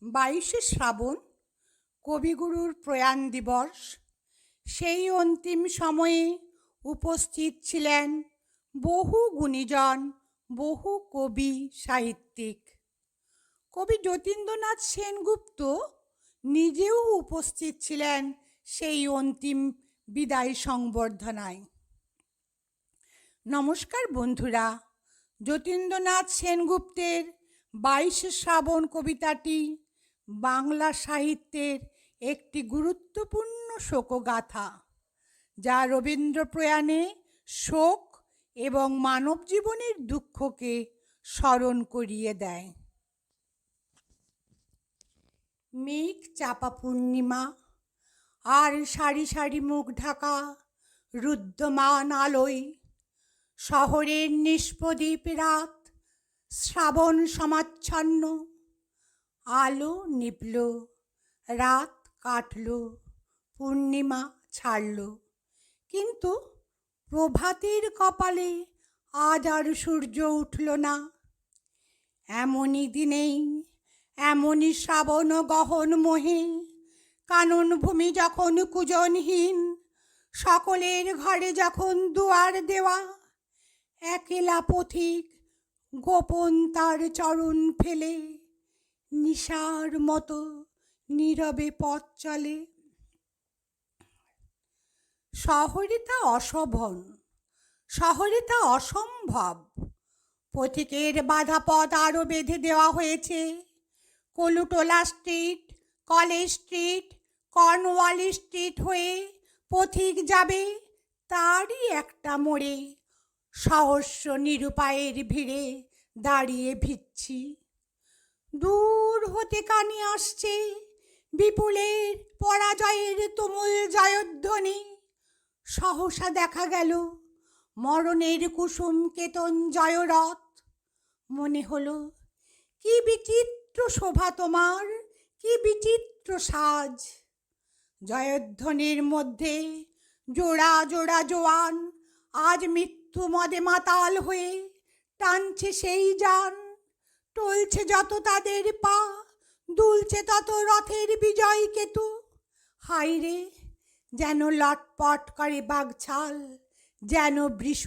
22শে শ্রাবণ কবিগুরুর প্রয়াণ দিবস। সেই অন্তিম সময়ে উপস্থিত ছিলেন বহু গুণীজন, বহু কবি সাহিত্যিক। কবি যতীন্দ্রনাথ সেনগুপ্ত নিজেও উপস্থিত ছিলেন সেই অন্তিম বিদায় সংবর্ধনায়। নমস্কার বন্ধুরা, যতীন্দ্রনাথ সেনগুপ্তের 22শে শ্রাবণ কবিতাটি বাংলা সাহিত্যের একটি গুরুত্বপূর্ণ শোকগাথা, যা রবীন্দ্র প্রয়াণে শোক এবং মানব জীবনের দুঃখকে স্মরণ করিয়ে দেয়। মেঘ চাপা পূর্ণিমা আর সারি সারি মুখ ঢাকা রুদ্ধমান আলোয়, শহরের নিষ্প্রদীপ রাত শ্রাবণ সমাচ্ছন্ন। আলো নিভল, রাত কাটল, পূর্ণিমা ছাড়ল, কিন্তু প্রভাতের কপালে আজ আর সূর্য উঠল না। এমনই দিনেই, এমনই শ্রাবণ গহন মোহে, কানন ভূমি যখন কুজনহীন, সকলের ঘরে যখন দুয়ার দেওয়া, একলা পথিক গোপন তার চরণ ফেলে নিশার মতো নীরবে পথ চলে। শহরে তা অশোভন, শহরে তা অসম্ভব। পথিকের বাধা পথ আরও বেঁধে দেওয়া হয়েছে। Kolutola street, college street, Cornwallis street হয়ে পথিক যাবে তারই একটা মোড়ে সহস্র নিরুপায়ের ভিড়ে দাঁড়িয়ে ভিচ্ছি। দূর হতে কানে আসছে বিপুলের পরাজয়ের তুমুল জয়ধ্বনি। সহসা দেখা গেল মরণের কুসুম কেতন জয়রথ। মনে হলো, কি বিচিত্র শোভা তোমার, কি বিচিত্র সাজ। জয়ধ্বনির মধ্যে জোড়া জোড়া জোয়ান আজ মৃত্যু মদে মাতাল হয়ে টানছে সেই যান। টলছে যত তাদের পা, দুলছে তত রথের বিজয় কেতু। হায়রে, যেন লটপট করে বাঘছাল, যেন বৃষ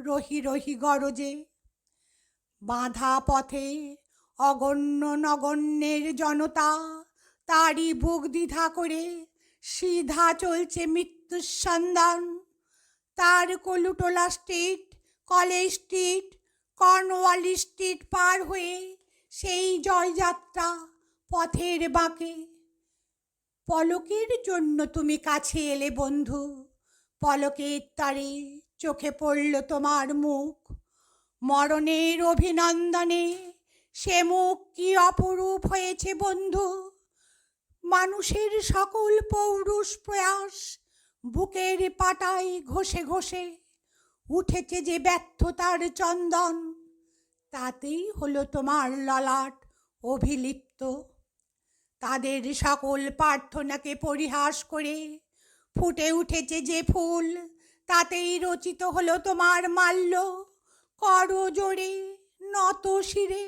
রহি রহি গরজে। বাঁধা পথে অগণ্য নগণ্যের জনতা, তারই বুক দ্বিধা করে সিধা চলছে মৃত্যুর সন্ধান। তার Kolutola street, college street, Cornwallis street পার হয়ে সেই জয়যাত্রা পথের বাঁকে। পলকের জন্য তুমি কাছে এলে বন্ধু, পলকের তারে চোখে পড়ল তোমার মুখ। মরণের অভিনন্দনে সে মুখ কি অপরূপ হয়েছে বন্ধু। মানুষের সকল পৌরুষ প্রয়াস বুকের পাটায় ঘষে ঘষে উঠেছে যে ব্যর্থতার চন্দন, তাতেই হলো তোমার ললাট অভিলিপ্ত। তাদের সকল প্রার্থনাকে পরিহাস করে ফুটে উঠেছে যে ফুল, তাতেই রচিত হলো তোমার মাল্য। করো জোরে, নত শিরে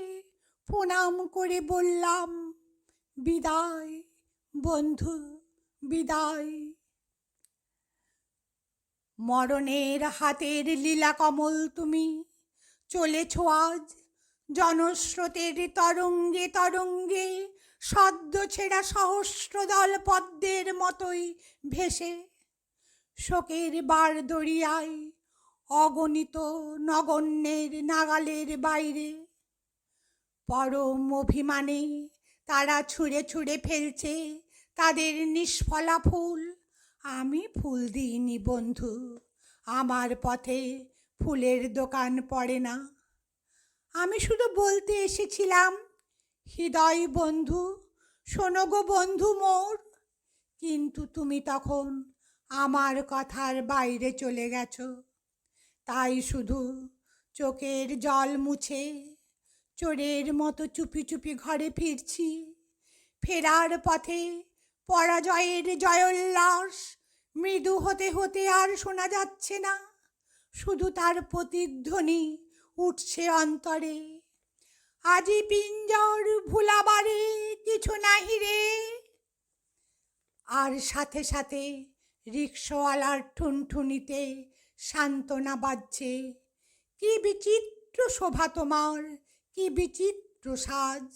প্রণাম করে বললাম, বিদায় বন্ধু, বিদায়। মরণের হাতের লীলা কমল তুমি চলেছ আজ জনস্রোতের তরঙ্গে তরঙ্গে, সদ্য ছেঁড়া সহস্রদল পদ্মের মতোই ভেসে। শোকের বার দরিয়ায় অগণিত নগণ্যের নাগালের বাইরে। পরম অভিমানে তারা ছুঁড়ে ছুঁড়ে ফেলছে তাদের নিষ্ফলা ফুল। আমি ফুল দিইনি বন্ধু, আমার পথে ফুলের দোকান পড়ে না। আমি শুধু বলতে এসেছিলাম, হৃদয় বন্ধু, শোনো গো বন্ধু মোর। কিন্তু তুমি তখন আমার কথার বাইরে চলে গেছো। তাই শুধু চোখের জল মুছে চোরের মতো চুপি চুপি ঘরে ফিরছি। ফেরার পথে পরাজয়ের জয়োল্লাস মৃদু হতে হতে আর শোনা যাচ্ছে না, শুধু তার প্রতিধ্বনি উঠছে অন্তরে। আজি পিঞ্জর ভুলাবারে কি কিছু নাহি রে। আর সাথে সাথে রিক্সাওয়ালার ঠুনঠুনিতে সান্ত্বনা বাজছে, কি বিচিত্র শোভা তোমার, কি বিচিত্র সাজ।